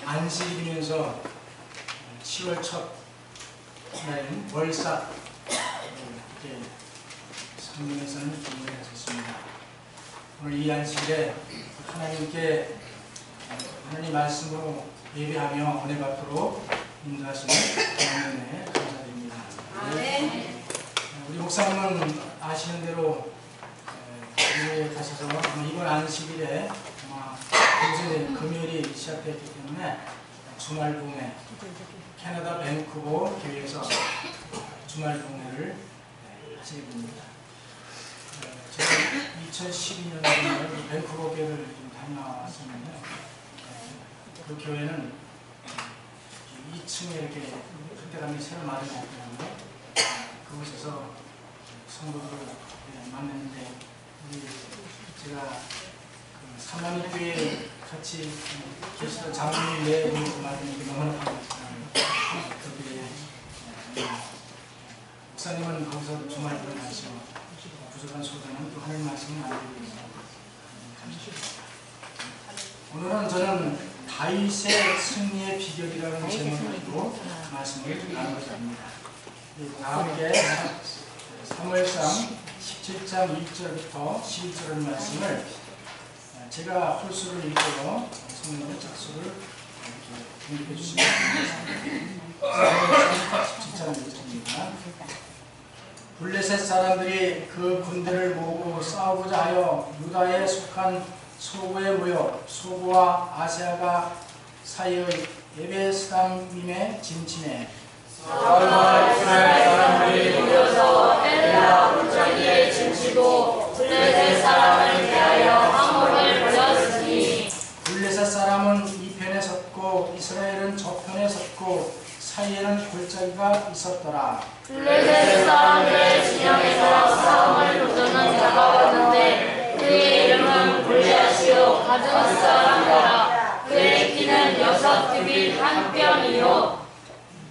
안식일이면서 7월 첫 날인 월삭 이렇게 성경에서는 기록을 하셨습니다. 오늘 이 안식일에 하나님께 하나님 말씀으로 예배하며 은혜 받도록 인도하시는 하나님의 감사드립니다. 우리 목사님은 아시는 대로 교회에 가셔서 이번 안식일에 금요일이 시작됐기 때문에 주말 봉회, 캐나다 밴쿠버 교회에서 주말 봉회를 하시게 됩니다. 제가 2012년에 밴쿠버 교회를 좀 다녀왔었는데 그 교회는 2층에 이렇게 그때 당시 새로 마련했는데 그곳에서 성도들을 만났는데 제가 사마리 교회에 같이 계시던 장로님 외에도 말씀이 너무나 반갑습니다. 목사님은 거기서 주말 봉회를 하시고 부족한 소자는 또 하나님 말씀을 나누고 있습니다. 오늘은 저는 다윗의 승리의 비결이라는 제목을 가지고 말씀을 나누고자 합니다. 다음에 사무엘상 17장 1절부터 11절 말씀을 제가 홀수를 읽고요. 성령의 작수를 이렇게 공급해 주시면 됩니다. 17장 1절입니다. 블레셋 사람들이 그 군대를 모으고 싸우고자 하여 유다에 속한 소고에 모여 소고와 아세아가 사이의 에베스담임에 진침해 사울과 이스라엘 사람들이 모여서 엘라 골짜기에 진치고 블레셋 사람을 대하여 함호를 벌였으니 블레셋 사람은 이 편에 섰고 이스라엘은 저 편에 섰고 사이에는 골짜기가 있었더라. 블레셋 사람들의 진영에서 싸움을 도전한 자가 왔는데 그의 이름은 골리앗이요 가드스 사람이라. 그의 키는 6규빗 1뼘이요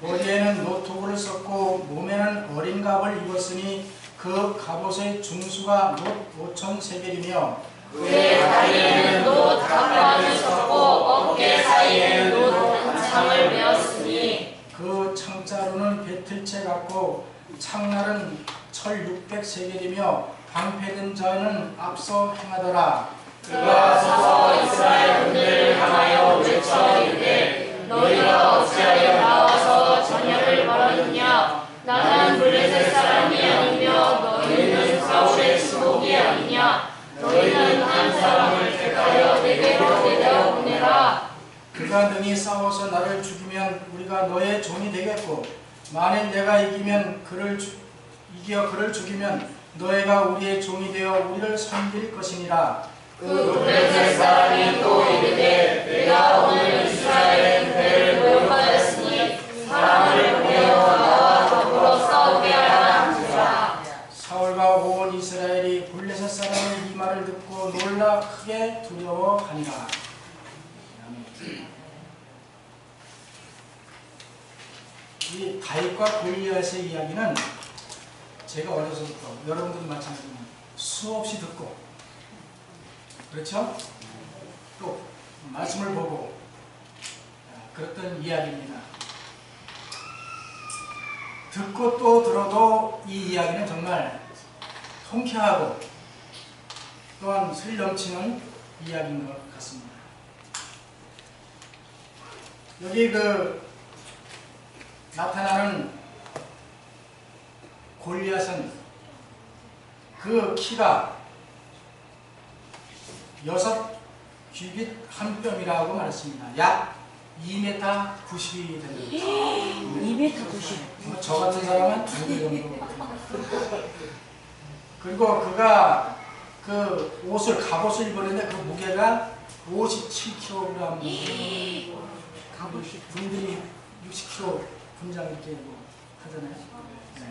머리에는 노토구를 썼고 몸에는 어린 갑을 입었으니 그 갑옷의 중수가 놋 5,000세겔이며 그의 다리에는 놋 가방을 썼고 어깨 사이에는 놋 창을 메었으니 그 창자루는 배틀채 같고 창날은 철 600세겔이며 방패든 자는 앞서 행하더라. 그가 서서 이스라엘 군대를 향하여 외쳐 이르되 너희가 어찌하여 나와서 전열을 벌였느냐. 나는 블레셋 사람이 아니며 너희는 사울의 수복이 아니냐. 너희는 한 사람을 택하여 내게로 내려 보내라. 그가 능히 싸워서 나를 죽이면 우리가 너의 종이 되겠고 만일 내가 이기어 그를 죽이면 너희가 우리의 종이 되어 우리를 섬길 것이니라. 그 블레셋 사람이 또 이르되 내가 오늘 이스라엘의 군대를 모욕하였으니 사람을 보내어 나와 더불어 싸우게 하라 하니라. 사울과 온 이스라엘이 블레셋 사람의 이 말을 듣고 놀라 크게 두려워하니라. 이 다윗과 골리앗의 이야기는 제가 어려서부터 여러분들도 마찬가지로 수없이 듣고 그렇죠? 또 말씀을 보고 그랬던 이야기입니다. 듣고 또 들어도 이 이야기는 정말 통쾌하고 또한 스릴 넘치는 이야기인 것 같습니다. 여기 나타나는 골리앗은 그 키가 6규빗 1뼘이라고 말했습니다. 약 2m 90이 됩니다. 2m 90. 저 같은 사람은 2배 정도. 그리고 그가 그 갑옷을 입었는데 그 무게가 57kg. 군들이 60kg 분장 이렇게 하잖아요. 네.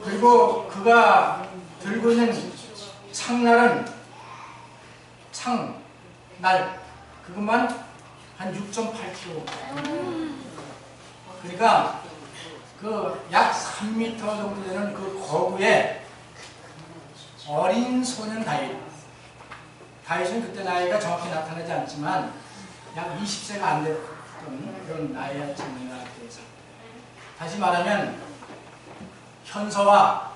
그리고 그가 들고 있는 창날 그것만 한 6.8kg. 그러니까 그 약 3m 정도 되는 그 거구에 어린 소년 다윗은 그때 나이가 정확히 나타나지 않지만 약 20세가 안 됐던 그런 나이에 청년이라 돼서 다시 말하면 현서와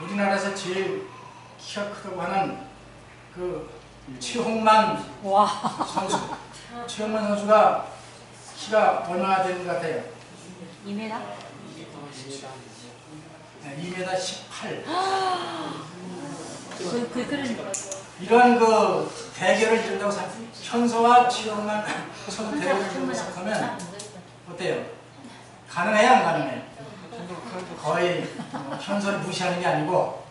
우리나라에서 제일 키가 크다고 하는 그 최홍만 와. 선수. 최홍만 선수가 키가 얼마나 되는 것 같아요? 2m? 네, 2m 18. 그런 이런 그 대결을 이룬다고 생각해요. 현서와 최홍만 선수 대결을 이룬다고 생각하면 어때요? 가능해요, 안 가능해요? 거의 현서를 무시하는 게 아니고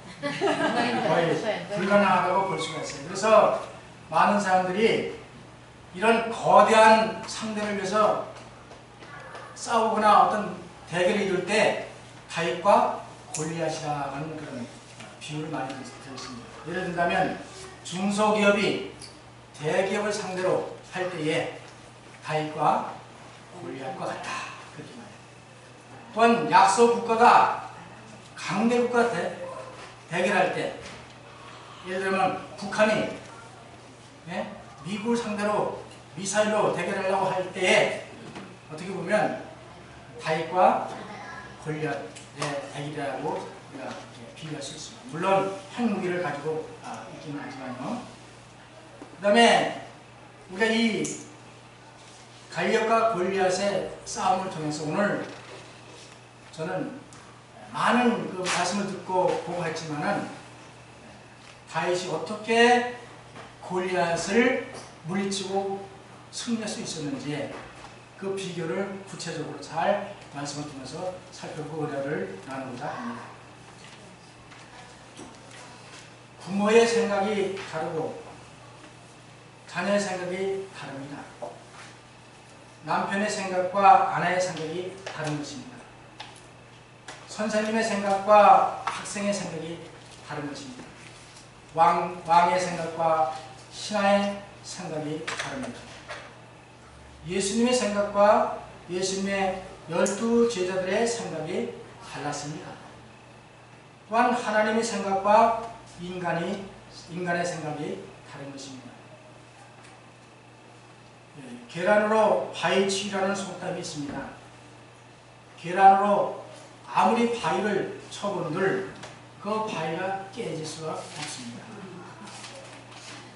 거의 불가능하다고 볼 수가 있어요. 그래서 많은 사람들이 이런 거대한 상대를 위해서 싸우거나 어떤 대결을 이룰 때 다윗과 골리앗이라는 그런 비유를 많이 들었습니다. 예를 든다면 중소기업이 대기업을 상대로 할 때에 다윗과 골리앗과 같다. 그렇게 말해요. 또한 약소 국가가 강대 국가 대결할 때 예를 들면 북한이 미국을 상대로 미사일로 대결하려고 할 때에 어떻게 보면 다윗과 골리앗의 대결이라고 우리가 비교할 수 있습니다. 물론 핵무기를 가지고 있기는 하지만요. 그 다음에 우리가 이 갈리앗과 골리앗의 싸움을 통해서 오늘 저는 많은 그 말씀을 듣고 보고 했지만은 다윗이 어떻게 골리앗을 물리치고 승리할 수 있었는지 그 비결을 구체적으로 잘 말씀을 통해서 살펴보고 의뢰를 나누고자 합니다. 부모의 생각이 다르고 자녀의 생각이 다릅니다. 남편의 생각과 아내의 생각이 다른 것입니다. 선생님의 생각과 학생의 생각이 다른 것입니다. 왕의 생각과 신하의 생각이 다릅니다. 예수님의 생각과 예수님의 12 제자들의 생각이 달랐습니다. 또한 하나님의 생각과 인간의 생각이 다른 것입니다. 계란으로 바위 치기라는 속담이 있습니다. 계란으로 아무리 바위를 쳐본들 그 바위가 깨질 수가 없습니다.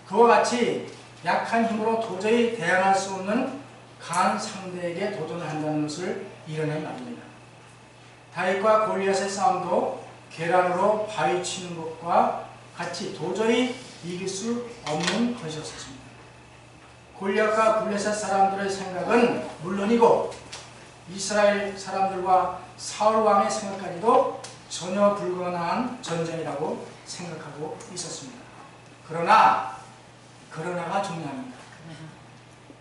그와 같이 약한 힘으로 도저히 대항할 수 없는 강한 상대에게 도전을 한다는 것을 이뤄낸 말입니다. 다윗과 골리앗의 싸움도 계란으로 바위 치는 것과 같이 도저히 이길 수 없는 것이었습니다. 골리앗과 블레셋 사람들의 생각은 물론이고 이스라엘 사람들과 사울 왕의 생각까지도 전혀 불가능한 전쟁이라고 생각하고 있었습니다. 그러나가 중요합니다.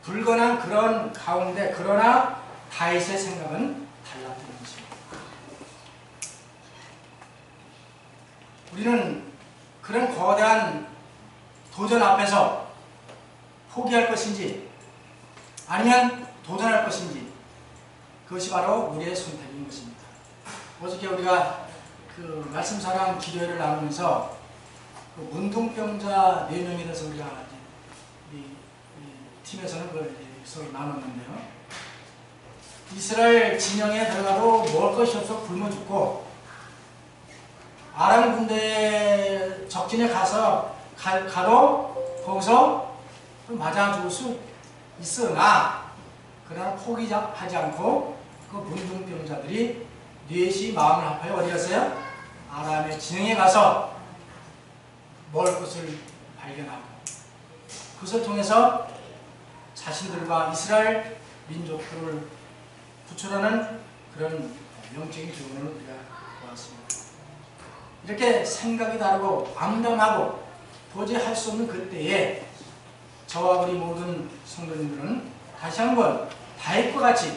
불가능한 그런 가운데 그러나 다윗의 생각은 달랐던 것입니다. 우리는 그런 거대한 도전 앞에서 포기할 것인지 아니면 도전할 것인지 그것이 바로 우리의 선택인 것입니다. 어저께 우리가 그 말씀사랑 기도회를 나누면서 그 문둥병자 4명에 대해서 우리가 이 팀에서는 그걸 서로 나눴는데요. 이스라엘 진영에 들어가도 먹을 것이 없어 굶어 죽고 아람 군대 적진에 가도 거기서 맞아 죽을 수 있으나 그러나 포기하지 않고 그 문둥병자들이 넷이 마음을 합하여 어디 갔어요? 아람의 진영에 가서 먹을 것을 발견하고 그것을 통해서 자신들과 이스라엘 민족들을 구출하는 그런 영적인 교훈을 우리가 보았습니다. 이렇게 생각이 다르고 암담하고 도저히 할 수 없는 그때에 저와 우리 모든 성도님들은 다시 한번 다윗과 같이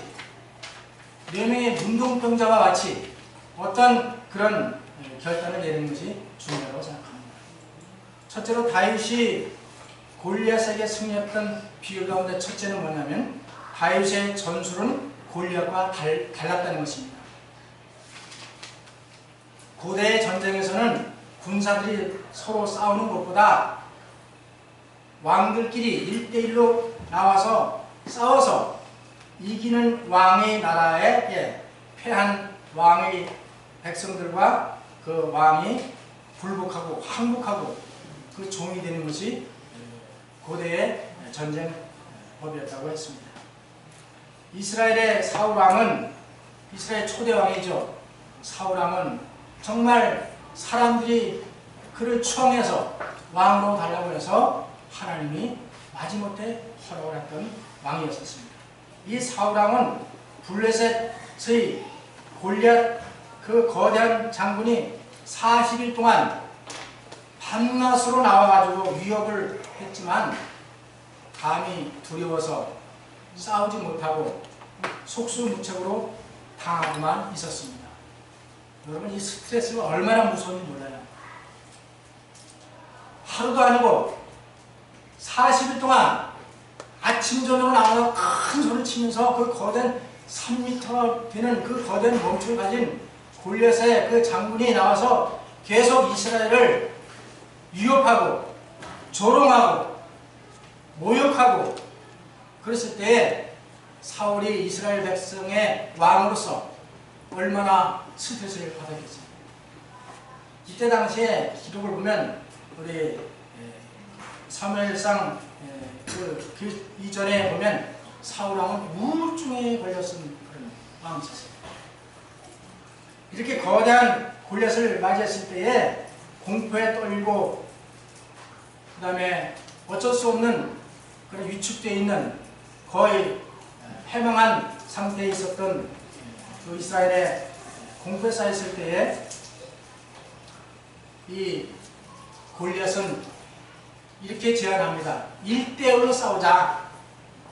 4명의 문둥병자와 같이 어떤 그런 결단을 내리는 것이 중요하다고 생각합니다. 첫째로 다윗이 골리앗에게 승리했던 비결 가운데 첫째는 뭐냐면 다윗의 전술은 골리앗과 달랐다는 것입니다. 고대의 전쟁에서는 군사들이 서로 싸우는 것보다 왕들끼리 1대1로 나와서 싸워서 이기는 왕의 나라에 패한 왕의 백성들과 그 왕이 굴복하고 항복하고 그 종이 되는 것이 고대의 전쟁 법이었다고 했습니다. 이스라엘의 사울왕은 이스라엘 초대왕이죠. 사울왕은 정말 사람들이 그를 추앙해서 왕으로 달라고 해서 하나님이 마지못해 허락을 했던 왕이었습니다. 이 사울왕은 블레셋의 골리앗 그 거대한 장군이 40일 동안 밤낮으로 나와가지고 위협을 했지만 감히 두려워서 싸우지 못하고 속수무책으로 당하고만 있었습니다. 여러분, 이 스트레스가 얼마나 무서운지 몰라요. 하루도 아니고 40일 동안 아침 저녁으로 나와서 큰 소리를 치면서 그 거대한 3m 되는 그 거대한 몸집을 가진 골리앗의 그 장군이 나와서 계속 이스라엘을 위협하고 조롱하고 모욕하고 그랬을 때에 사울이 이스라엘 백성의 왕으로서 얼마나 스트레스를 받았겠어요. 이때 당시에 기록을 보면 우리 사무엘상 그 이전에 보면 사울왕은 우울증에 걸렸은 그런 마음이 있었어요. 이렇게 거대한 골리앗을 맞이했을 때에 공포에 떨고 그 다음에 어쩔 수 없는 그런 위축되어 있는 거의 패망한 상태에 있었던 그 이스라엘의 공포에 쌓였을 때에 이 골리앗은 이렇게 제안합니다. 1대1로 싸우자.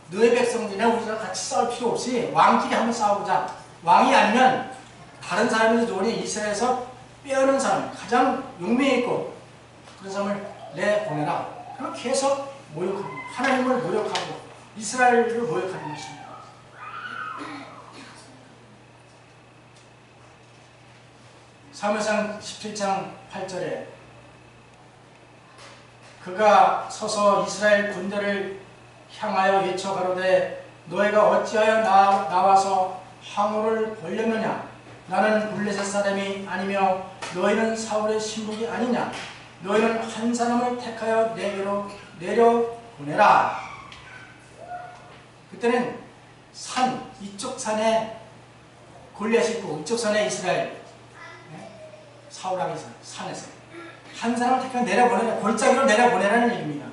너의 백성들이나 우리가 같이 싸울 필요 없이 왕끼리 한번 싸우자. 왕이 아니면 다른 사람이 좋으니 이스라엘에서 빼어난 사람, 가장 용맹 있고 그런 사람을 내보내라. 그렇게 해서 모욕하고 하나님을 모욕하고 이스라엘을 모욕하는 것입니다. 사무엘상 17장 8절에 그가 서서 이스라엘 군대를 향하여 외쳐 가로되 너희가 어찌하여 나와서 항우를 벌렸느냐? 나는 블레셋 사람이 아니며 너희는 사울의 신복이 아니냐? 너희는 한 사람을 택하여 내게로 내려보내라. 그때는 산, 이쪽 산에 골리앗이 있고 이쪽 산에 이스라엘, 사울왕이 산에서 한 사람을 택하여 내려보내라. 골짜기로 내려보내라는 얘기입니다.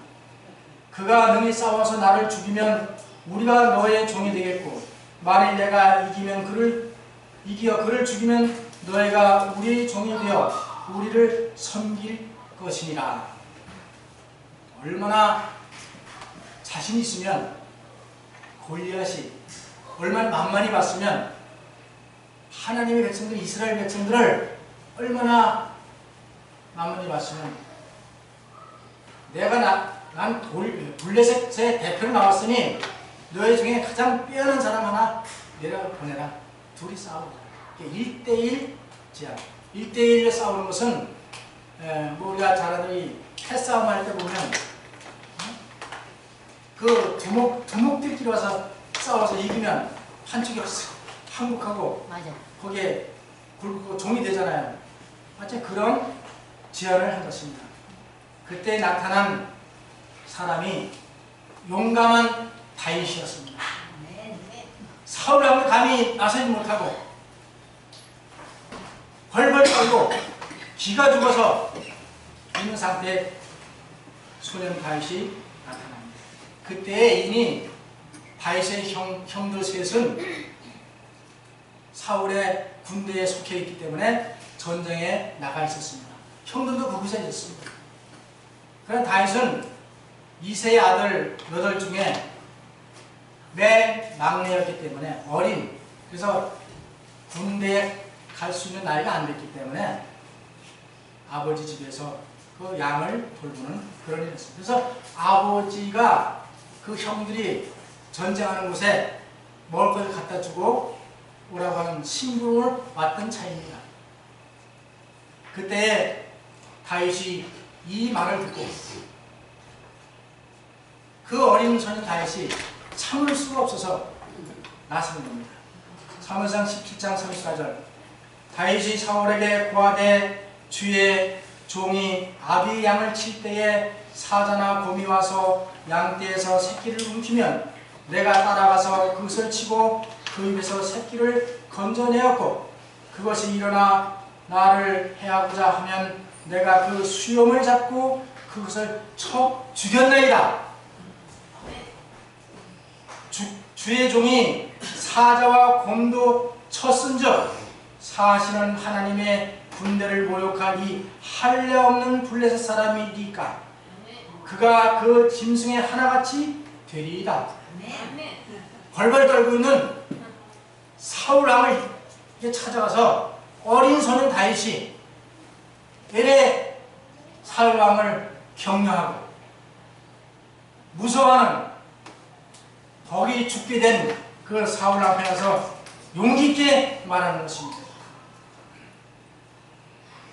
그가 능히 싸워서 나를 죽이면 우리가 너의 종이 되겠고 만일 내가 이기어 그를 죽이면 너희가 우리의 종이 되어 우리를 섬길 것이니라. 얼마나 자신 있으면 골리앗이 얼마나 만만히 봤으면 하나님의 백성들 이스라엘 백성들을 얼마나 만만히 봤으면 난 블레셋의 대표로 나왔으니 너희 중에 가장 빼어난 사람 하나 내려보내라. 둘이 싸우자. 1대1 제안. 1대1로 싸우는 것은 우리가 잘 아는 이 패싸움 할 때 보면 그 두목들끼리 와서 싸워서 이기면 한쪽이 항복하고 맞아. 거기에 굴고 종이 되잖아요. 마치 그런 제안을 한 것입니다. 그때 나타난 사람이 용감한 다윗이었습니다. 사울왕을 감히 나서지 못하고 벌벌 떨고 기가 죽어서 있는 상태에 소년 다윗이 나타납니다. 그때 이미 다윗의 형들 셋은 사울의 군대에 속해 있기 때문에 전쟁에 나가 있었습니다. 형들도 거기서 있었습니다. 그러나 다윗은 2세의 아들 8 중에 맨 막내였기 때문에 어린, 그래서 군대에 갈 수 있는 나이가 안 됐기 때문에 아버지 집에서 그 양을 돌보는 그런 일이었습니다. 그래서 아버지가 그 형들이 전쟁하는 곳에 먹을 것을 갖다 주고 오라고 하는 심부름을 왔던 차입니다. 그때 다윗이 이 말을 듣고 그 어린 소년 다윗이 참을 수가 없어서 나서는 겁니다. 사무엘상 17장 34절 다윗이 사울에게 고하되 주의 종이 아비의 양을 칠 때에 사자나 곰이 와서 양떼에서 새끼를 움키면 내가 따라가서 그것을 치고 그 입에서 새끼를 건져내었고 그것이 일어나 나를 해하고자 하면 내가 그 수염을 잡고 그것을 쳐 죽였나이다. 주의 종이 사자와 곰도 쳤은즉 사실은 하나님의 군대를 모욕한 이 할례 없는 블레셋 사람이니까 그가 그 짐승의 하나같이 되리이다. 벌벌 떨고 있는 사울 왕을 찾아가서 어린 소년 다윗이 이래 사울 왕을 격려하고 무서워하는 거기 죽게 된 그 사울 앞에 가서 용기 있게 말하는 것입니다.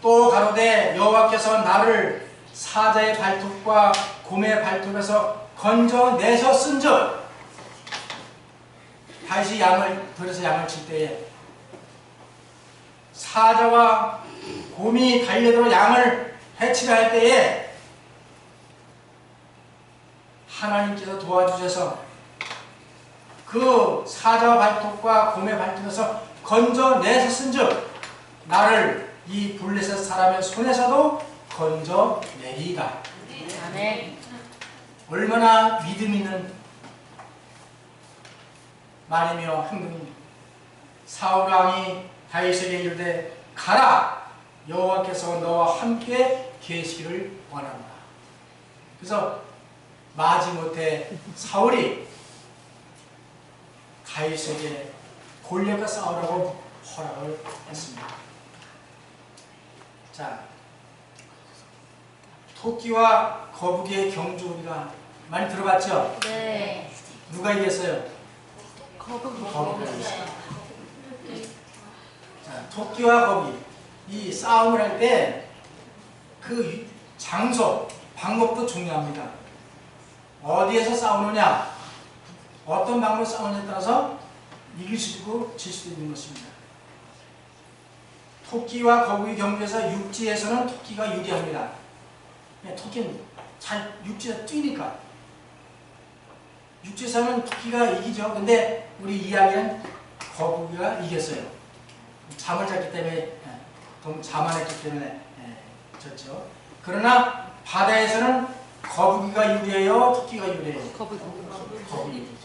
또 가로되 여호와께서 나를 사자의 발톱과 곰의 발톱에서 건져내셨은즉 다윗이 들어서 양을 칠 때에 사자와 곰이 달려들어 양을 해치려 할 때에 하나님께서 도와주셔서 그 사자와 발톱과 곰의 발톱에서 건져내셨은즉 나를 이 블레셋 사람의 손에서도 건져내리이다. 아멘. 얼마나 믿음 있는 말이며 행동입니다. 사울 왕이 다윗에게 이르되 가라 여호와께서 너와 함께 계시기를 원한다. 그래서 마지못해 사울이 다윗에게 골리앗과 싸우라고 허락을 했습니다. 자, 토끼와 거북이의 경주 우리가 많이 들어봤죠? 네. 누가 이겼어요? 거북이. 이겼어요. 자, 토끼와 거북이 이 싸움을 할 때 그 장소, 방법도 중요합니다. 어디에서 싸우느냐, 어떤 방법으로 싸우느냐에 따라서 이길 수도 있고 질 수도 있는 것입니다. 토끼와 거북이 경주에서 육지에서는 토끼가 유리합니다. 토끼는 잘 육지에서 뛰니까 육지에서는 토끼가 이기죠. 근데 우리 이야기는 거북이가 이겼어요. 잠을 잤기 때문에 자만했기 때문에 졌죠. 그러나 바다에서는 거북이가 유리해요, 토끼가 유리해요? 거북이.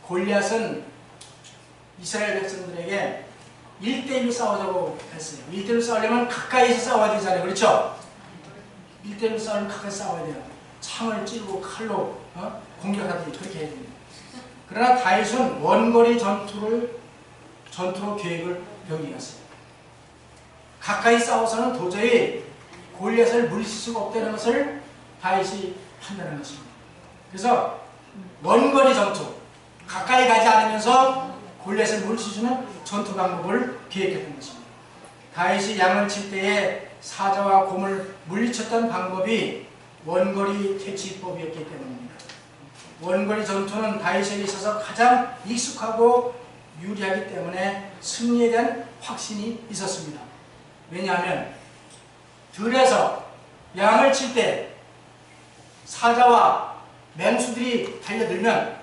골리앗은 이스라엘 백성들에게 1대1로 싸우자고 했어요. 1대1로 싸우려면 가까이서 싸워야 되잖아요. 그렇죠? 1대1로 싸우려면 가까이 싸워야 돼요. 창을 찌르고 칼로 공격하듯이 그렇게 해야 됩니다. 그러나 다윗은 원거리 전투로 계획을 병행했어요. 가까이 싸워서는 도저히 골리앗을 물리칠 수가 없다는 것을 다윗이 판단한 것입니다. 그래서 원거리 전투, 가까이 가지 않으면서 골리앗을 물리치는 전투 방법을 기획했던 것입니다. 다윗이 양을 칠 때에 사자와 곰을 물리쳤던 방법이 원거리 퇴치법이었기 때문입니다. 원거리 전투는 다윗에게 있어서 가장 익숙하고 유리하기 때문에 승리에 대한 확신이 있었습니다. 왜냐하면 들에서 양을 칠 때 사자와 맹수들이 달려들면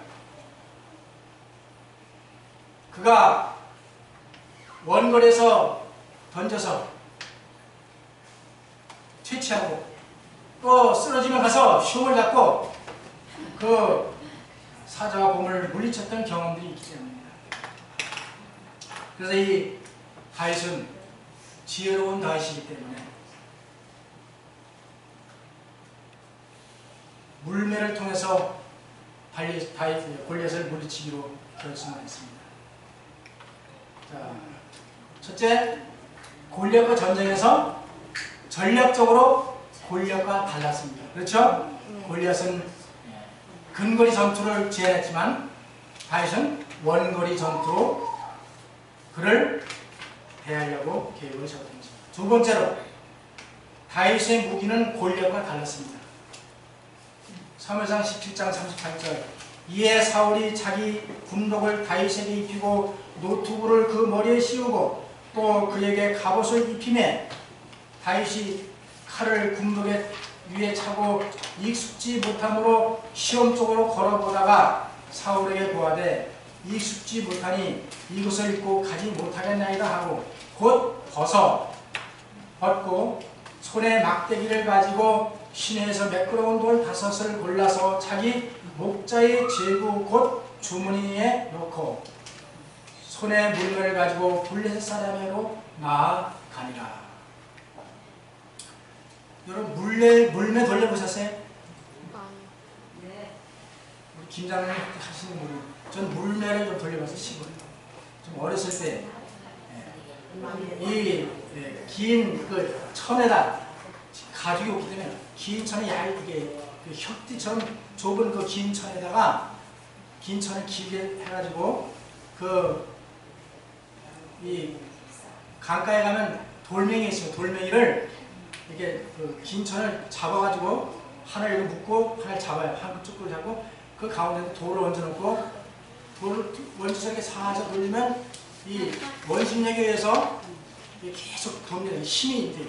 그가 원거리에서 던져서 퇴치하고 또 쓰러지면 가서 흉을 잡고 그 사자와 곰을 물리쳤던 경험들이 있기 때문입니다. 그래서 이 다윗은 지혜로운 다윗이기 때문에 물매를 통해서 골리앗을 물리치기로 결심을 했습니다. 자, 첫째, 골리앗과 전쟁에서 전략적으로 골리앗과 달랐습니다. 그렇죠? 골리앗은 근거리 전투를 제안했지만 다윗은 원거리 전투로 그를 대하려고 계획을 세웠던 것입니다. 두 번째로, 다윗의 무기는 골리앗과 달랐습니다. 사무엘상 17장 38절 이에 사울이 자기 군복을 다윗에게 입히고 노투구를 그 머리에 씌우고 또 그에게 갑옷을 입히매 다윗이 칼을 군복에 위에 차고 익숙지 못함으로 시험 쪽으로 걸어보다가 사울에게 고하되 익숙지 못하니 이것을 입고 가지 못하겠나이다 하고 곧 벗고 손에 막대기를 가지고 시내에서 매끄러운 돌 5을 골라서 자기 목자의 제구 곧 주머니에 넣고 손에 물매를 가지고 블레셋 사람에게로 나아가니라. 여러분 물매 돌려보셨어요? 우리 김장님 하시는 분은 전 물매를 좀 돌려봐서 시골 좀 어렸을 때 이 긴 그 천에다 가죽이 없기 때문에 긴 천에 얇게 그 혁띠처럼 좁은 그 긴 천에다가 긴 천을 길게 해가지고 이 강가에 가면 돌멩이 있어요. 돌멩이를 이렇게 그 긴 천을 잡아가지고 하나를 묶고 하나를 잡아요. 한 쪽을 잡고 그 가운데 돌을 얹어놓고 돌을 원지석에 살짝 돌리면 이 원심력에 의해서 계속 돕니다. 힘이 있대요.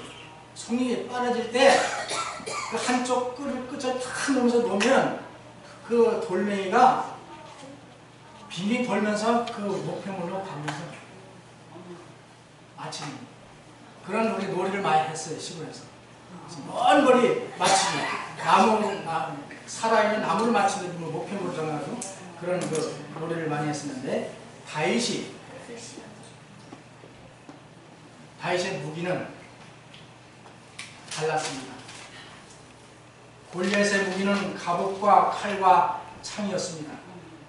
송이 빠져질 때 그 한쪽 끝을 탁 놓으면서 놓으면 그 돌멩이가 빙빙 돌면서 그 목표물로 가면서 마치는 그런 우리 놀이를 많이 했어요. 시골에서. 먼 거리 맞추기, 살아있는 나무를 맞추는 목표물을 정하고 그런 그 놀이를 많이 했었는데 다윗의 무기는 달랐습니다. 골리앗의 무기는 갑옷과 칼과 창이었습니다.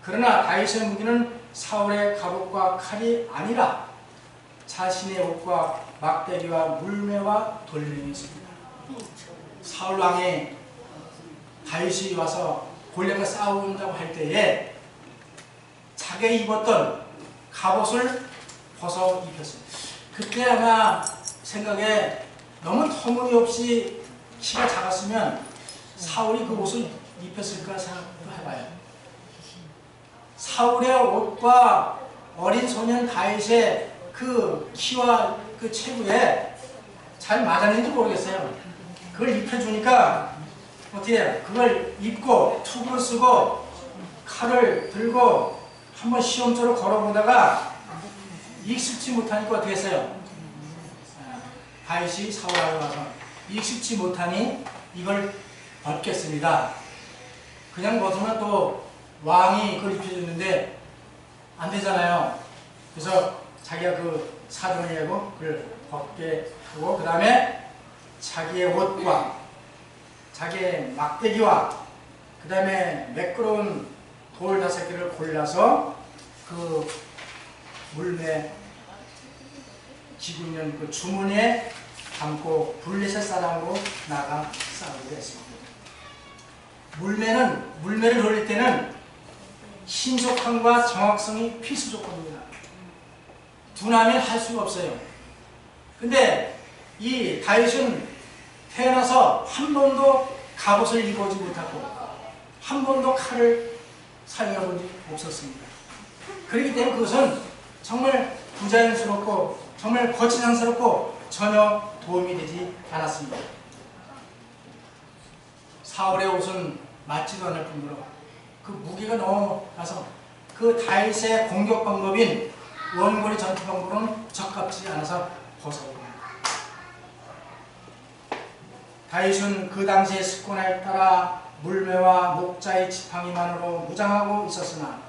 그러나 다윗의 무기는 사울의 갑옷과 칼이 아니라 자신의 옷과 막대기와 물매와 돌멩이였습니다. 사울 왕이 다윗이 와서 골리앗과 싸운다고 할 때에 자기가 입었던 갑옷을 벗어 입혔습니다. 그때 아마 생각에 너무 터무니없이 키가 작았으면 사울이 그 옷을 입혔을까 생각해봐요. 사울의 옷과 어린 소년 다윗의 그 키와 그 체구에 잘 맞았는지 모르겠어요. 그걸 입혀주니까 어떻게 해요? 그걸 입고 투구를 쓰고 칼을 들고 한번 시험처럼 걸어보다가 익숙지 못하니까 어떻게 했어요? 다윗이 사울에게 와서 익숙지 못하니 이걸 벗겠습니다. 그냥 벗으면 또 왕이 그걸 입혀줬는데 안 되잖아요. 그래서 자기가 그 사정을 내고 그걸 벗게 하고 그 다음에 자기의 옷과 자기의 막대기와 그 다음에 매끄러운 돌 5개를 골라서 그 물매 지고 있는 그 주머니에 담고 블레셋 사람으로 나가 싸우게 했습니다. 물매를 돌릴 때는 신속함과 정확성이 필수 조건입니다. 둔하면 할 수가 없어요. 근데 이 다윗은 태어나서 한 번도 갑옷을 입어보지 못하고 한 번도 칼을 사용해 본 적이 없었습니다. 그렇기 때문에 그것은 정말 부자연스럽고 정말 거치장스럽고 전혀 도움이 되지 않았습니다. 사울의 옷은 맞지도 않을 뿐더러 그 무게가 넘어가서 그 다윗의 공격 방법인 원거리 전투 방법은 적합지 않아서 벗어버립니다. 다윗은 그 당시의 습관에 따라 물매와 목자의 지팡이만으로 무장하고 있었으나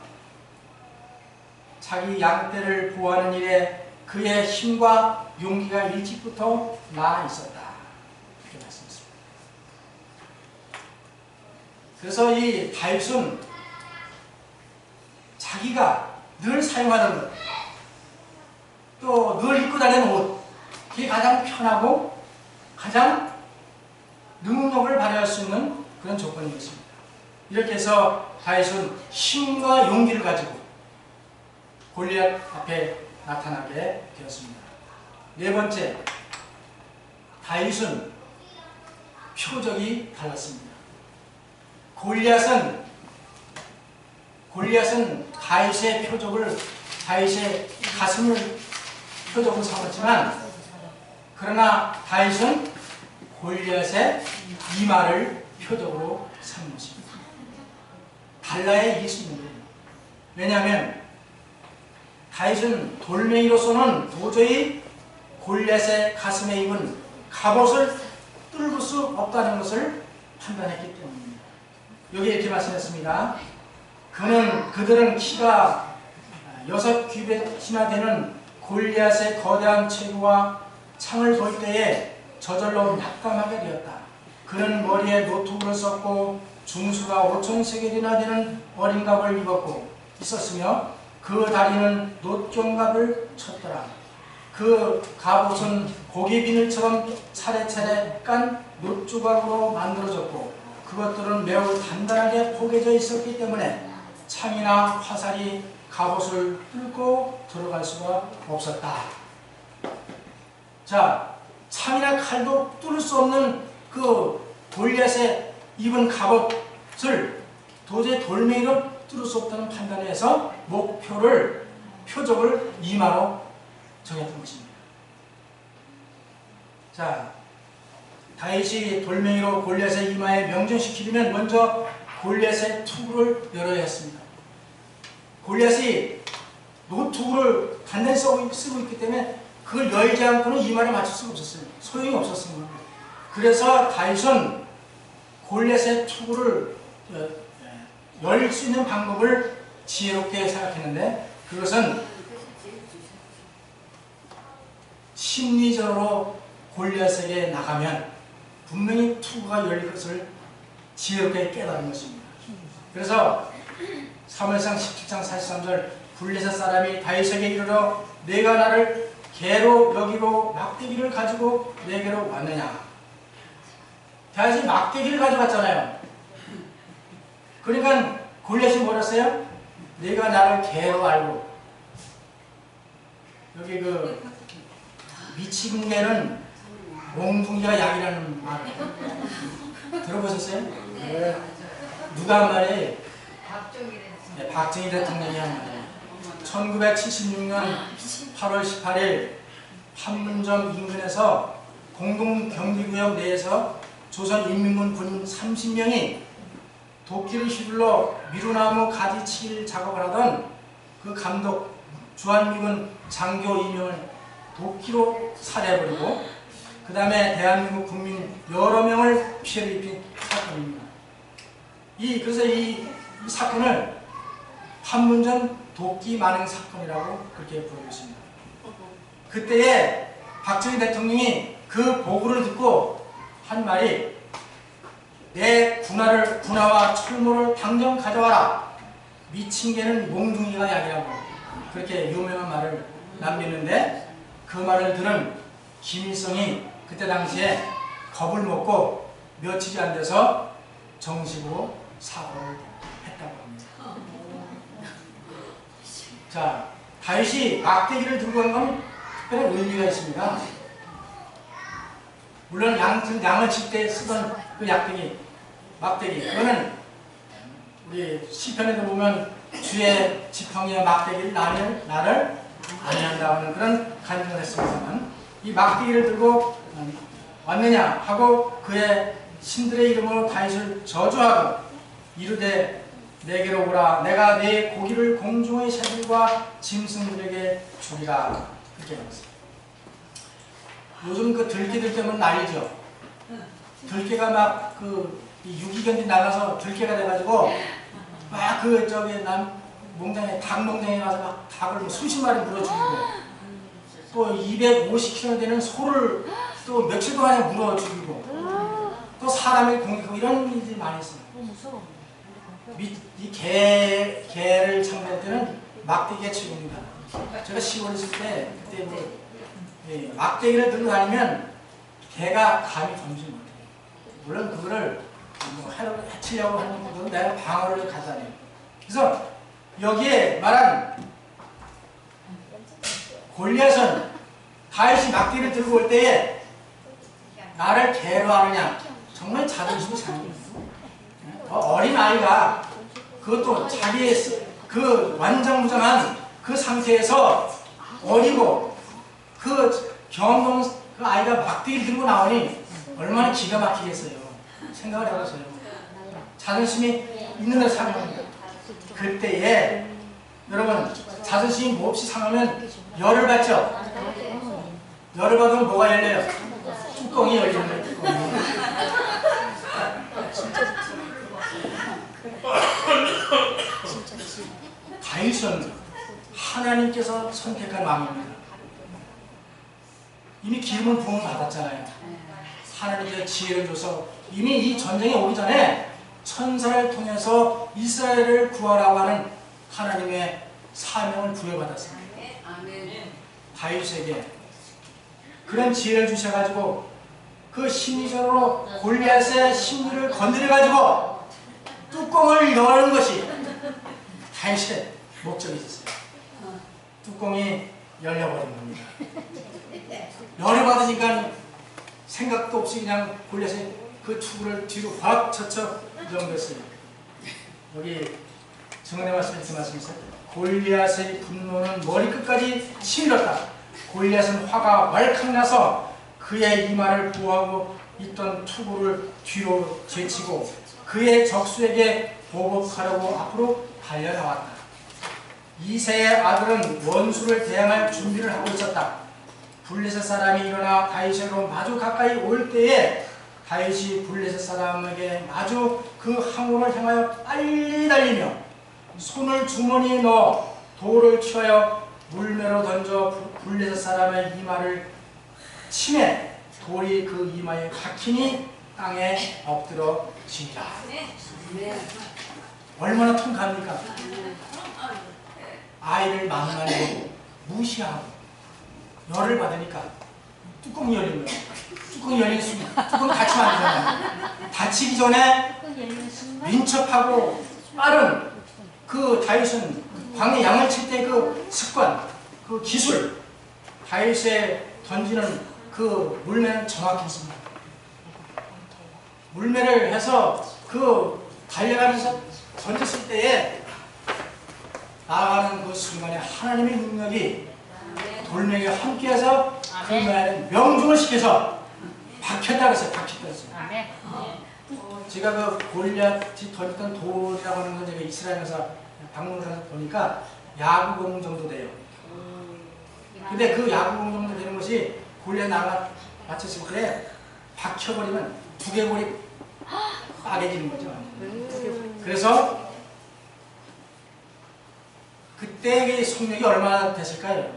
자기 양떼를 보호하는 일에 그의 힘과 용기가 일찍부터 나 있었다. 이렇게 말씀했습니다. 그래서 이 다윗은 자기가 늘 사용하는 것, 또 늘 입고 다니는 옷, 그게 가장 편하고 가장 능력을 발휘할 수 있는 그런 조건이었습니다. 이렇게 해서 다윗은 힘과 용기를 가지고 골리앗 앞에 나타나게 되었습니다. 네 번째, 다윗은 표적이 달랐습니다. 골리앗은 다윗의 표적을, 다윗의 가슴을 표적으로 삼았지만, 그러나 다윗은 골리앗의 이마를 표적으로 삼은 것입니다. 달라야 이길 수 있는 거예요. 왜냐하면 다윗은 돌멩이로서는 도저히 골리앗의 가슴에 입은 갑옷을 뚫을 수 없다는 것을 판단했기 때문입니다. 여기 이렇게 말씀했습니다. 그들은 키가 6규빗이나 되는 골리앗의 거대한 체구와 창을 볼 때에 저절로 낙담하게 되었다. 그는 머리에 노트구를 썼고 중수가 5,000세겔이나 되는 어린 갑을 입었고 있었으며 그 다리는 놋경갑을 쳤더라. 그 갑옷은 고기 비늘처럼 차례차례 깐 놋조각으로 만들어졌고 그것들은 매우 단단하게 포개져 있었기 때문에 창이나 화살이 갑옷을 뚫고 들어갈 수가 없었다. 자, 창이나 칼도 뚫을 수 없는 그 골리앗의 입은 갑옷을 도저히 돌멩이로 뚫을 수 없다는 판단에 해서 표적을 이마로 정했던 것입니다. 자, 다윗이 돌멩이로 골리앗의 이마에 명중시키려면 먼저 골리앗의 투구를 열어야 했습니다. 골리앗이 노투구를 단단히 쓰고 있기 때문에 그걸 열지 않고는 이마를 맞출 수가 없었어요. 소용이 없었습니다. 그래서 다윗은 골리앗의 투구를 열 수 있는 방법을 지혜롭게 생각했는데 그것은 심리전으로 골리앗에게 나가면 분명히 투구가 열릴 것을 지혜롭게 깨달은 것입니다. 그래서 사무엘상 17장 43절 블레셋 사람이 다윗에게 이르러 내가 나를 개로 여기고 막대기를 가지고 내게로 왔느냐. 다윗이 막대기를 가져갔잖아요. 그러니까 골리앗이 뭐랬어요? 내가 나를 개로 알고. 여기 그 미친 개는 몽둥이가 약이라는 말 들어보셨어요? 네. 누가 한 말이에요? 박정희 대통령이 한 말이에요. 1976년 8월 18일 판문점 인근에서 공동경비구역 내에서 조선인민군 군인 30명이 도끼를 휘둘러 미루나무 가지칠 작업을 하던 그 감독 주한미군 장교 2명을 도끼로 살해해버리고 그 다음에 대한민국 국민 여러 명을 피해를 입힌 사건입니다. 그래서 이 사건을 판문점 도끼 만행 사건이라고 그렇게 부르고 있습니다. 그때에 박정희 대통령이 그 보고를 듣고 한 말이 내 군화와 철모를 당장 가져와라. 미친 개는 몽둥이가 약이라고 그렇게 유명한 말을 남겼는데 그 말을 들은 김일성이 그때 당시에 겁을 먹고 며칠이 안 돼서 정식으로 사과를 했다고 합니다. 자, 다윗이 막대기를 들고 간 건 특별한 의미가 있습니다. 물론 양을 칠 때 쓰던 그 막대기, 그거는 우리 시편에도 보면 주의 지팡이와 막대기를 나를 안위한다 하는 그런 간증을 했습니다만 이 막대기를 들고 왔느냐 하고 그의 신들의 이름으로 다윗을 저주하고 이르되 내게로 오라 내가 네 고기를 공중의 새들과 짐승들에게 주리라 그렇게 말했습니다. 요즘 그 들깨들 때문에 난리죠. 들깨가 막 유기견들이 나가서 들깨가 돼가지고 막 몽장에 닭 몽장에 가서 막 닭을 수십 마리 물어 죽이고 또 250kg 되는 소를 또 며칠 동안에 물어 죽이고 또 사람을 공격하고 이런 일들이 많이 있어요. 이 개를 상대할 때는 막대기가 최고입니다. 제가 시골에 있을 때 그때 막대기를 들고 다니면 개가 감히 던지지 못해요. 물론 그거를 해치려고 하는 것보다는 내가 방어를 가다니요. 그래서 여기에 말한 골리앗은 다윗이 막대기를 들고 올 때에 나를 개로 하느냐 정말 자존심이 상해요. 어린 아이가 그것도 자기의 그 완장무장한 그 상태에서 어리고 그 경동 그 아이가 막대기 들고 나오니 얼마나 기가 막히겠어요. 생각을 해보세요. 자존심이 있는 데 사는 겁니다. 그때에 여러분 자존심이 몹시 상하면 열을 받죠. 열을 받으면 뭐가 열려요? 뚜껑이 열리는 거예요. 뚜껑이. 다윗은 하나님께서 선택한 왕입니다. 이미 기름을 부음을 받았잖아요. 하나님께서 지혜를 줘서 이미 이 전쟁이 오기 전에 천사를 통해서 이스라엘을 구하라고 하는 하나님의 사명을 부여받았습니다. 다윗에게 그런 지혜를 주셔가지고 그 심리적으로 골리앗의 심리를 건드려가지고 뚜껑을 여는 것이 다윗의 목적이 있었어요. 뚜껑이 열려버린 겁니다. 열을 받으니까 생각도 없이 그냥 골리앗의 그 투구를 뒤로 확 젖혀 넘겼어요. 여기 정언의 말씀에 이렇게 말씀했어요. 골리앗의 분노는 머리끝까지 치밀었다. 골리앗은 화가 왈칵 나서 그의 이마를 보호하고 있던 투구를 뒤로 제치고 그의 적수에게 보복하려고 앞으로 달려나왔다. 이새의 아들은 원수를 대항할 준비를 하고 있었다. 블레셋 사람이 일어나 다윗에게로 마주 가까이 올 때에 다윗이 블레셋 사람에게 마주 그 항우를 향하여 빨리 달리며 손을 주머니에 넣어 돌을 취하여 물매로 던져 블레셋 사람의 이마를 치매 돌이 그 이마에 박히니 땅에 엎드러 지니라. 얼마나 통쾌합니까? 아이를 망나니고 무시하고 열을 받으니까 뚜껑이 열린 거예요. 뚜껑이 열린 순간 뚜껑 닫히면 안 되잖아요. 닫히기 전에 민첩하고 빠른 그 다윗은 광야 양을 칠 때 그 습관, 그 기술, 다윗의 던지는 그 물매는 정확했습니다. 물매를 해서 그 달려가면서 던졌을 때에 나아가는 그 순간에 하나님의 능력이 돌멩이에 함께해서 그 말에 명중을 시켜서 박혔다고 했어요. 박혔다고 했어요. 제가 그 골리앗이 던졌던 돌이라고 하는 건 제가 이스라엘에서 방문을 보니까 야구공 정도 돼요. 근데 그 야구공 정도 되는 것이 골리앗 나가 맞췄을 때 박혀버리면 두개골이 빠개지는 거죠. 그래서 그때의 속력이 얼마나 됐을까요?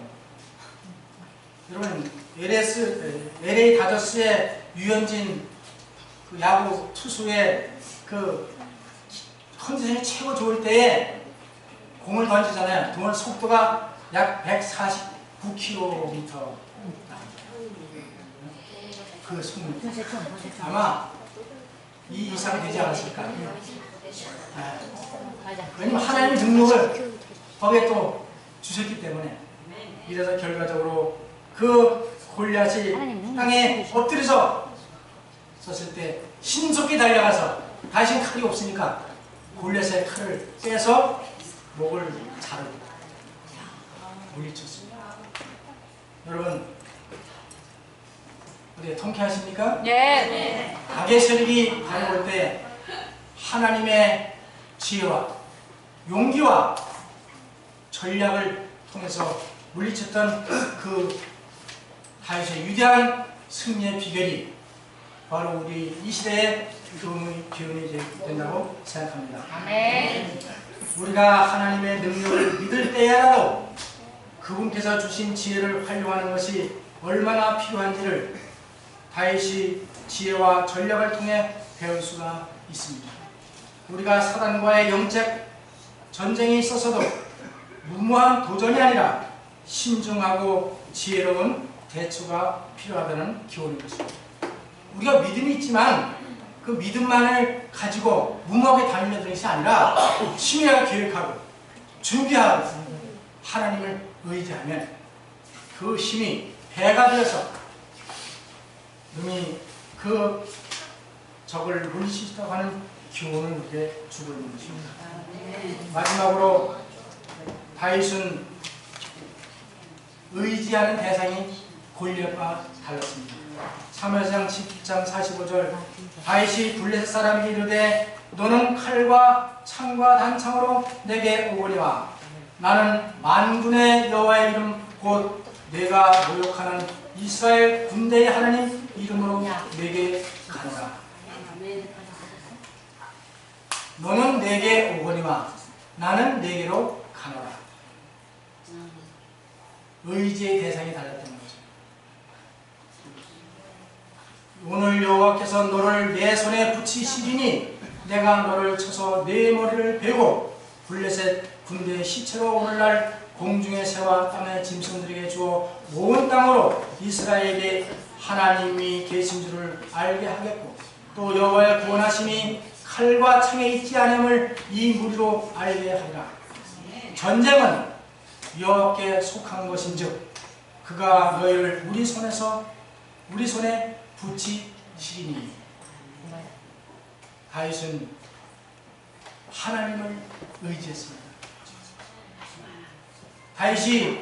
여러분 LA 다저스의 유현진 그 야구 투수의 그 컨디션이 최고 좋을 때에 공을 던지잖아요. 그 속도가 약 149km. 그 속력. 아마 이 이상이 되지 않았을까. 왜냐면 하나님의 능력을 거기에 또 주셨기 때문에 이래서 결과적으로 그 골리앗이 땅에 엎드려서 섰을 때 신속히 달려가서 다시 칼이 없으니까 골리앗의 칼을 빼서 목을 자르고 물리쳤습니다. 여러분 어디 통쾌하십니까? 네. 악의 세력이 다가올 때 하나님의 지혜와 용기와 전략을 통해서 물리쳤던 그 다윗의 위대한 승리의 비결이 바로 우리 이 시대의 기운이 된다고 생각합니다. 아멘. 우리가 하나님의 능력을 믿을 때야라도 그분께서 주신 지혜를 활용하는 것이 얼마나 필요한지를 다윗이 지혜와 전략을 통해 배울 수가 있습니다. 우리가 사단과의 영적 전쟁이 있어서도 무모한 도전이 아니라 신중하고 지혜로운 대처가 필요하다는 교훈인 것입니다. 우리가 믿음이 있지만 그 믿음만을 가지고 무모하게 달리는 것이 아니라 치밀하게 계획하고 준비하고 하나님을 의지하면 그 힘이 배가 되어서 능히 그 적을 물리치시다고 하는 교훈을 우리에게 주고 있는 것입니다. 마지막으로 다윗은 의지하는 대상이 골리앗과 달랐습니다. 사무엘상 10장 45절 다윗이 블레셋 사람에게 이르되 너는 칼과 창과 단창으로 내게 오거니와 나는 만군의 여호와의 이름 곧 내가 모욕하는 이스라엘 군대의 하나님 이름으로 내게 가노라. 너는 내게 오거니와 나는 내게로 가노라. 의지의 대상이 달랐던 거죠. 오늘 여호와께서 너를 내 손에 붙이시리니 내가 너를 쳐서 내 머리를 베고 블레셋 군대의 시체로 오늘날 공중의 새와 땅의 짐승들에게 주어 온 땅으로 이스라엘의 하나님이 계신 줄을 알게 하겠고 또 여호와의 구원하심이 칼과 창에 있지 않음을 이 무리로 알게 하리라. 전쟁은 여호와께 속한 것인즉 그가 너희를 우리 손에 붙이시리니. 다윗은 하나님을 의지했습니다. 다윗이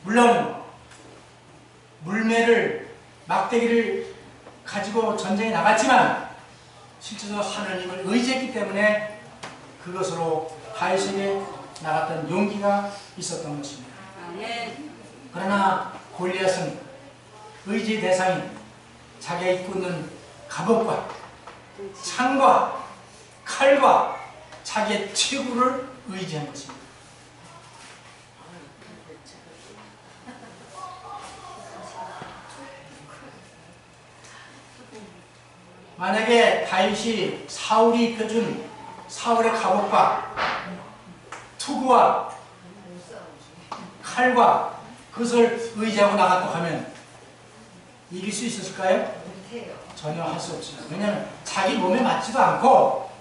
물론 물매를 막대기를 가지고 전쟁에 나갔지만 실제로 하나님을 의지했기 때문에 그것으로 다윗에게 나갔던 용기가 있었던 것입니다. 그러나 골리앗은 의지의 대상이 자기가 입고 있는 갑옷과 창과 칼과 자기의 체구를 의지한 것입니다. 만약에 다윗이 사울이 입혀준 사울의 갑옷과 투구와 칼과 그것을 의지하고 나갔다고 하면 이길 수 있었을까요? 전혀 할 수 없어요. 왜냐하면 자기 몸에 맞지도 않고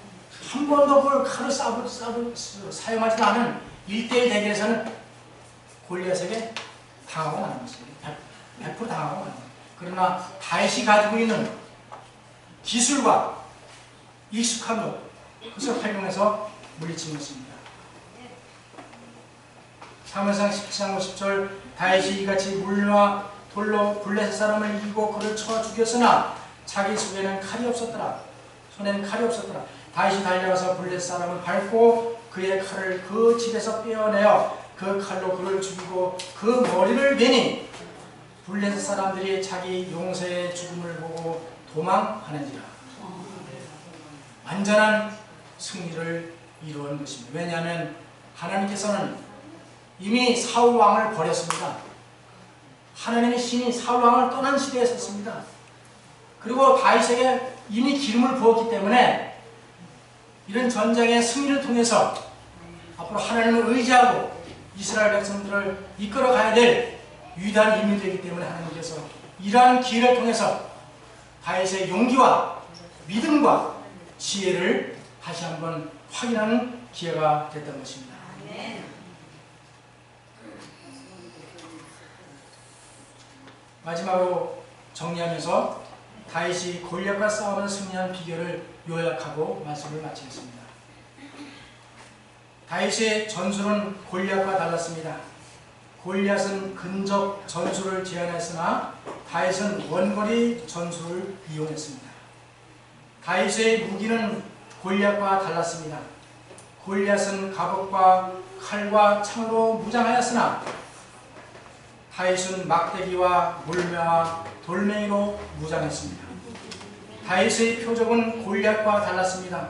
한 번도 그걸 칼을 사용하지 않은 1대1 대결에서는 골리앗에게 당하고 나는 것입니다. 100% 당하고 나는 것입니다. 그러나 다윗이 가지고 있는 기술과 익숙한 것, 그것을 활용해서 물리친 것입니다. 사무엘상 17장 50절 다윗이 이같이 물과 돌로 블레셋 사람을 이기고 그를 쳐 죽였으나 자기 손에는 칼이 없었더라. 다윗이 달려가서 블레셋 사람을 밟고 그의 칼을 그 집에서 빼어내어 그 칼로 그를 죽이고 그 머리를 베니 블레셋 사람들이 자기 용사의 죽음을 보고 도망하는지라. 완전한 승리를 이루은 것입니다. 왜냐하면 하나님께서는 이미 사울 왕을 버렸습니다. 하나님의 신이 사울 왕을 떠난 시대에 섰습니다. 그리고 다윗에게 이미 기름을 부었기 때문에 이런 전쟁의 승리를 통해서 앞으로 하나님을 의지하고 이스라엘 백성들을 이끌어 가야 될 위대한 인물이 되기 때문에 하나님께서 이러한 기회를 통해서 다윗의 용기와 믿음과 지혜를 다시 한번 확인하는 기회가 됐던 것입니다. 마지막으로 정리하면서 다윗이 골리앗과 싸우는 승리한 비결을 요약하고 말씀을 마치겠습니다. 다윗의 전술은 골리앗과 달랐습니다. 골리앗은 근접 전술을 제안했으나 다윗은 원거리 전술을 이용했습니다. 다윗의 무기는 골리앗과 달랐습니다. 골리앗은 갑옷과 칼과 창으로 무장하였으나 다윗은 막대기와 물매와 돌멩이로 무장했습니다. 다윗의 표적은 골리앗과 달랐습니다.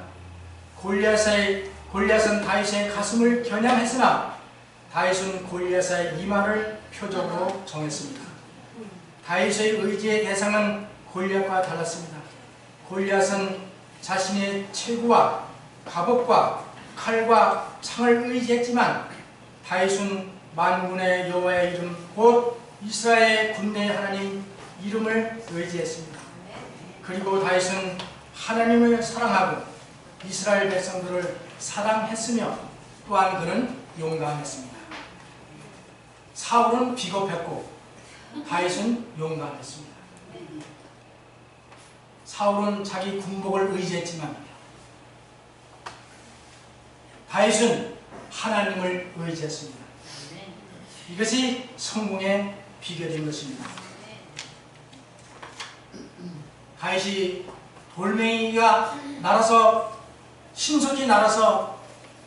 골리앗은 다윗의 가슴을 겨냥했으나 다윗은 골리앗의 이마를 표적으로 정했습니다. 다윗의 의지의 대상은 골리앗과 달랐습니다. 골리앗은 자신의 체구와 갑옷과 칼과 창을 의지했지만 다윗은 만군의 여호와의 이름 곧 이스라엘 군대의 하나님 이름을 의지했습니다. 그리고 다윗은 하나님을 사랑하고 이스라엘 백성들을 사랑했으며 또한 그는 용감했습니다. 사울은 비겁했고 다윗은 용감했습니다. 사울은 자기 군복을 의지했지만 다윗은 하나님을 의지했습니다. 이것이 성공의 비결인 것입니다. 다윗이 돌멩이가 날아서 신속히 날아서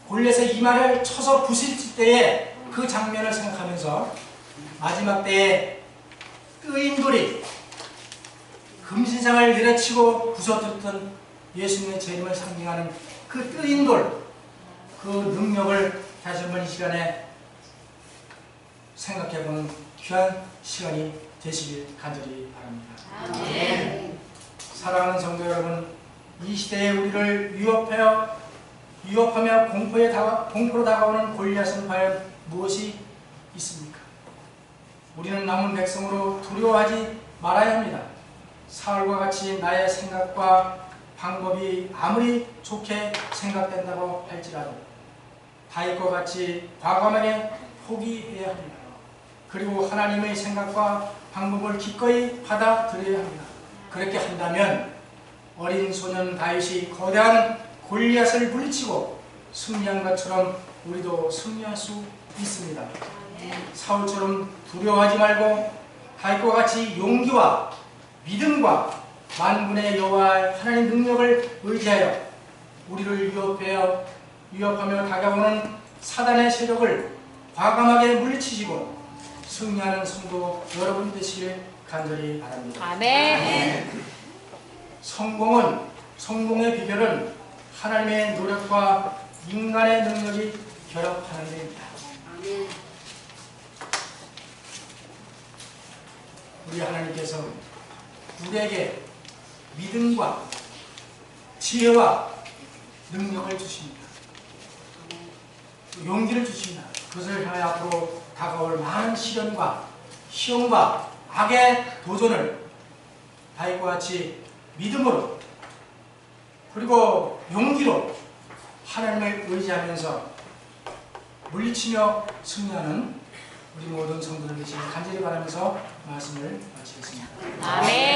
골리앗의 이마를 쳐서 부딪힐 때에 그 장면을 생각하면서 마지막 때에 뜨인 돌이 금신상을 내려치고 부서뜨렸던 예수님의 재림을 상징하는 그 뜨인 돌, 그 능력을 다시 한번 이 시간에 생각해보는 귀한 시간이 되시길 간절히 바랍니다. 아멘. 사랑하는 성도 여러분, 이 시대에 우리를 위협하며 공포로 다가오는 골리앗은 과연 무엇이 있습니까? 우리는 남은 백성으로 두려워하지 말아야 합니다. 사울과 같이 나의 생각과 방법이 아무리 좋게 생각된다고 할지라도 다윗과 같이 과감하게 포기해야 합니다. 그리고 하나님의 생각과 방법을 기꺼이 받아들여야 합니다. 그렇게 한다면 어린 소년 다윗이 거대한 골리앗을 물리치고 승리한 것처럼 우리도 승리할 수 있습니다. 사울처럼 두려워하지 말고 다윗과 같이 용기와 믿음과 만군의 여호와 하나님 능력을 의지하여 우리를 위협하며 다가오는 사단의 세력을 과감하게 물리치시고 승리하는 성도 여러분 되시길 간절히 바랍니다. 아멘. 성공의 비결은 하나님의 노력과 인간의 능력이 결합하는 데입니다. 우리 하나님께서 우리에게 믿음과 지혜와 능력을 주십니다. 용기를 주십니다. 그것을 향해 앞으로 다가올 많은 시련과 시험과 악의 도전을 다윗과 같이 믿음으로 그리고 용기로 하나님을 의지하면서 물리치며 승리하는 우리 모든 성도들 되시길 간절히 바라면서 말씀을 마치겠습니다. 아멘.